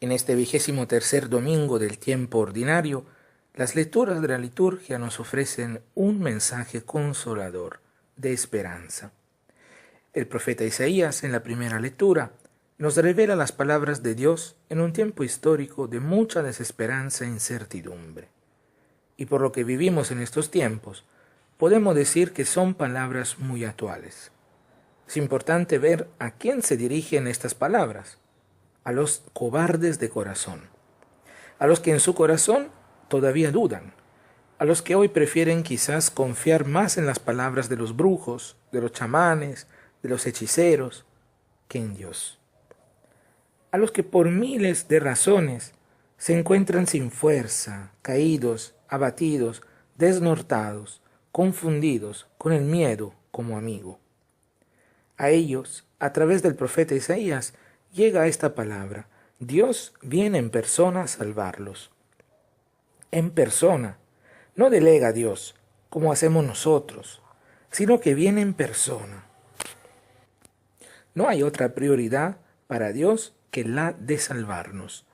En este 23º domingo del tiempo ordinario, las lecturas de la liturgia nos ofrecen un mensaje consolador, de esperanza. El profeta Isaías, en la primera lectura, nos revela las palabras de Dios en un tiempo histórico de mucha desesperanza e incertidumbre. Y por lo que vivimos en estos tiempos, podemos decir que son palabras muy actuales. Es importante ver a quién se dirigen estas palabras: a los cobardes de corazón, a los que en su corazón todavía dudan, a los que hoy prefieren quizás confiar más en las palabras de los brujos, de los chamanes, de los hechiceros, que en Dios. A los que por miles de razones se encuentran sin fuerza, caídos, abatidos, desnortados, confundidos, con el miedo como amigo. A ellos, a través del profeta Isaías, llega esta palabra: Dios viene en persona a salvarlos. En persona, no delega a Dios, como hacemos nosotros, sino que viene en persona. No hay otra prioridad para Dios que la de salvarnos.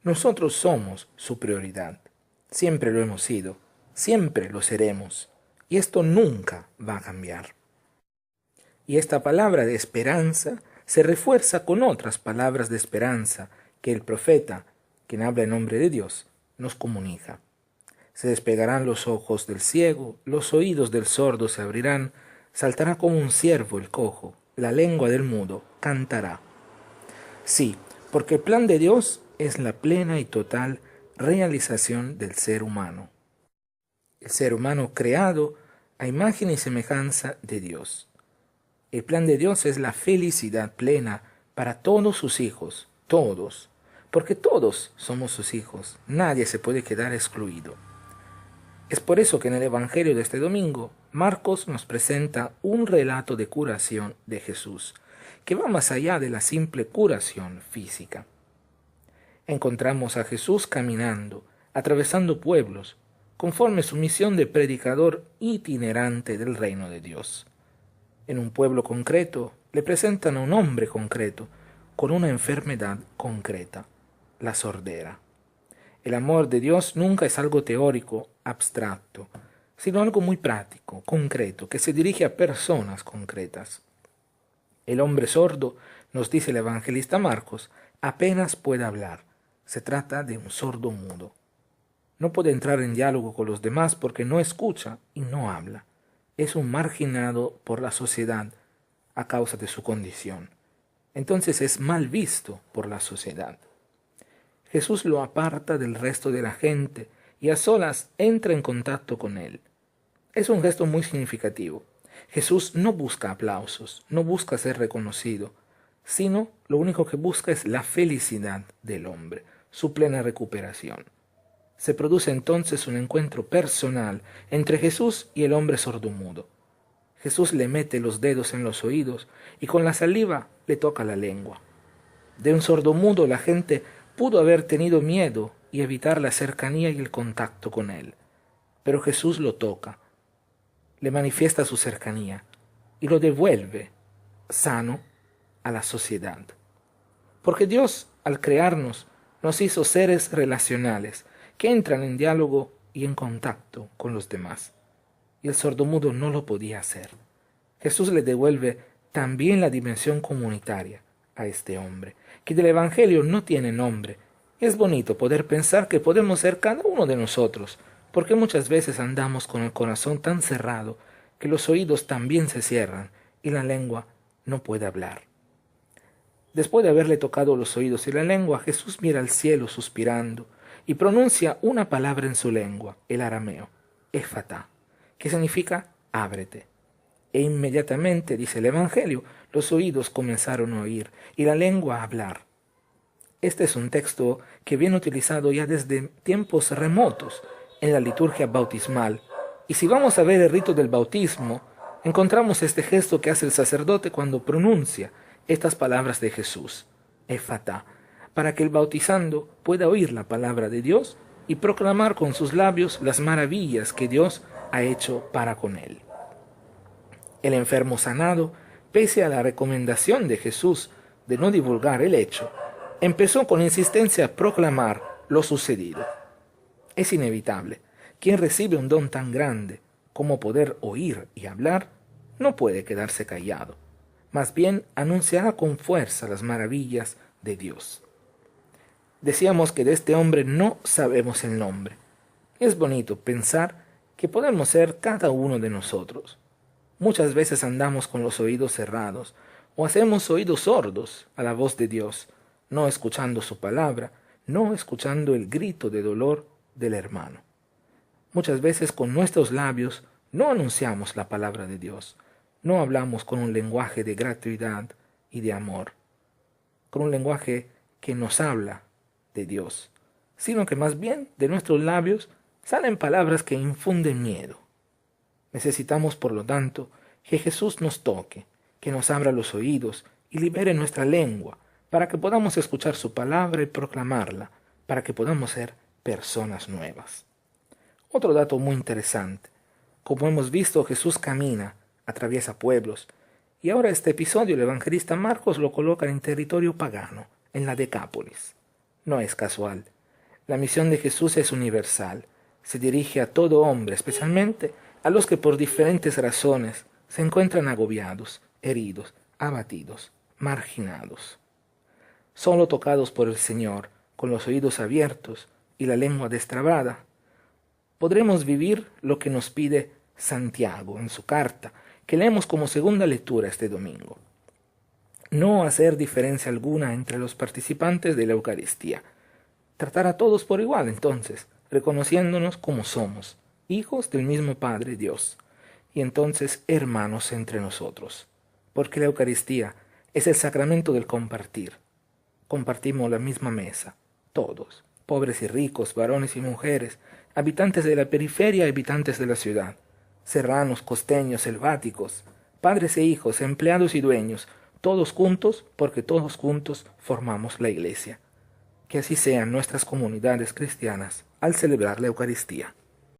Nosotros somos su prioridad. Siempre lo hemos sido, siempre lo seremos, y esto nunca va a cambiar. Y esta palabra de esperanza se refuerza con otras palabras de esperanza que el profeta, quien habla en nombre de Dios, nos comunica. Se despegarán los ojos del ciego, los oídos del sordo se abrirán, saltará como un ciervo el cojo, la lengua del mudo cantará. Sí, porque el plan de Dios es la plena y total realización del ser humano. El ser humano creado a imagen y semejanza de Dios. El plan de Dios es la felicidad plena para todos sus hijos, todos, porque todos somos sus hijos, nadie se puede quedar excluido. Es por eso que en el Evangelio de este domingo, Marcos nos presenta un relato de curación de Jesús, que va más allá de la simple curación física. Encontramos a Jesús caminando, atravesando pueblos, conforme su misión de predicador itinerante del reino de Dios. En un pueblo concreto, le presentan a un hombre concreto, con una enfermedad concreta, la sordera. El amor de Dios nunca es algo teórico, abstracto, sino algo muy práctico, concreto, que se dirige a personas concretas. El hombre sordo, nos dice el evangelista Marcos, apenas puede hablar. Se trata de un sordo mudo. No puede entrar en diálogo con los demás porque no escucha y no habla. Es un marginado por la sociedad a causa de su condición. Entonces es mal visto por la sociedad. Jesús lo aparta del resto de la gente y a solas entra en contacto con él. Es un gesto muy significativo. Jesús no busca aplausos, no busca ser reconocido, sino lo único que busca es la felicidad del hombre, su plena recuperación. Se produce entonces un encuentro personal entre Jesús y el hombre sordomudo. Jesús le mete los dedos en los oídos y con la saliva le toca la lengua. De un sordomudo la gente pudo haber tenido miedo y evitar la cercanía y el contacto con él. Pero Jesús lo toca, le manifiesta su cercanía y lo devuelve sano a la sociedad. Porque Dios, al crearnos, nos hizo seres relacionales que entran en diálogo y en contacto con los demás. Y el sordomudo no lo podía hacer. Jesús le devuelve también la dimensión comunitaria a este hombre, que del Evangelio no tiene nombre. Es bonito poder pensar que podemos ser cada uno de nosotros, porque muchas veces andamos con el corazón tan cerrado que los oídos también se cierran y la lengua no puede hablar. Después de haberle tocado los oídos y la lengua, Jesús mira al cielo suspirando y pronuncia una palabra en su lengua, el arameo, Éfata, que significa ábrete. E inmediatamente, dice el Evangelio, los oídos comenzaron a oír y la lengua a hablar. Este es un texto que viene utilizado ya desde tiempos remotos en la liturgia bautismal. Y si vamos a ver el rito del bautismo, encontramos este gesto que hace el sacerdote cuando pronuncia estas palabras de Jesús, Éfata, para que el bautizando pueda oír la palabra de Dios y proclamar con sus labios las maravillas que Dios ha hecho para con él. El enfermo sanado, pese a la recomendación de Jesús de no divulgar el hecho, empezó con insistencia a proclamar lo sucedido. Es inevitable. Quien recibe un don tan grande como poder oír y hablar, no puede quedarse callado. Más bien anunciará con fuerza las maravillas de Dios. Decíamos que de este hombre no sabemos el nombre. Es bonito pensar que podemos ser cada uno de nosotros. Muchas veces andamos con los oídos cerrados o hacemos oídos sordos a la voz de Dios, no escuchando su palabra, no escuchando el grito de dolor del hermano. Muchas veces con nuestros labios no anunciamos la palabra de Dios, no hablamos con un lenguaje de gratuidad y de amor, con un lenguaje que nos habla de Dios, sino que más bien de nuestros labios salen palabras que infunden miedo. Necesitamos, por lo tanto, que Jesús nos toque, que nos abra los oídos y libere nuestra lengua, para que podamos escuchar su palabra y proclamarla, para que podamos ser personas nuevas. Otro dato muy interesante. Como hemos visto, Jesús camina, atraviesa pueblos, y ahora este episodio el evangelista Marcos lo coloca en territorio pagano, en la Decápolis. No es casual. La misión de Jesús es universal. Se dirige a todo hombre, especialmente a los que por diferentes razones se encuentran agobiados, heridos, abatidos, marginados. Solo tocados por el Señor, con los oídos abiertos y la lengua destrabada, podremos vivir lo que nos pide Santiago en su carta, que leemos como segunda lectura este domingo. No hacer diferencia alguna entre los participantes de la Eucaristía. Tratar a todos por igual, entonces, reconociéndonos como somos, hijos del mismo Padre Dios, y entonces hermanos entre nosotros. Porque la Eucaristía es el sacramento del compartir. Compartimos la misma mesa, todos, pobres y ricos, varones y mujeres, habitantes de la periferia y habitantes de la ciudad, serranos, costeños, selváticos, padres e hijos, empleados y dueños, todos juntos, porque todos juntos formamos la Iglesia. Que así sean nuestras comunidades cristianas al celebrar la Eucaristía.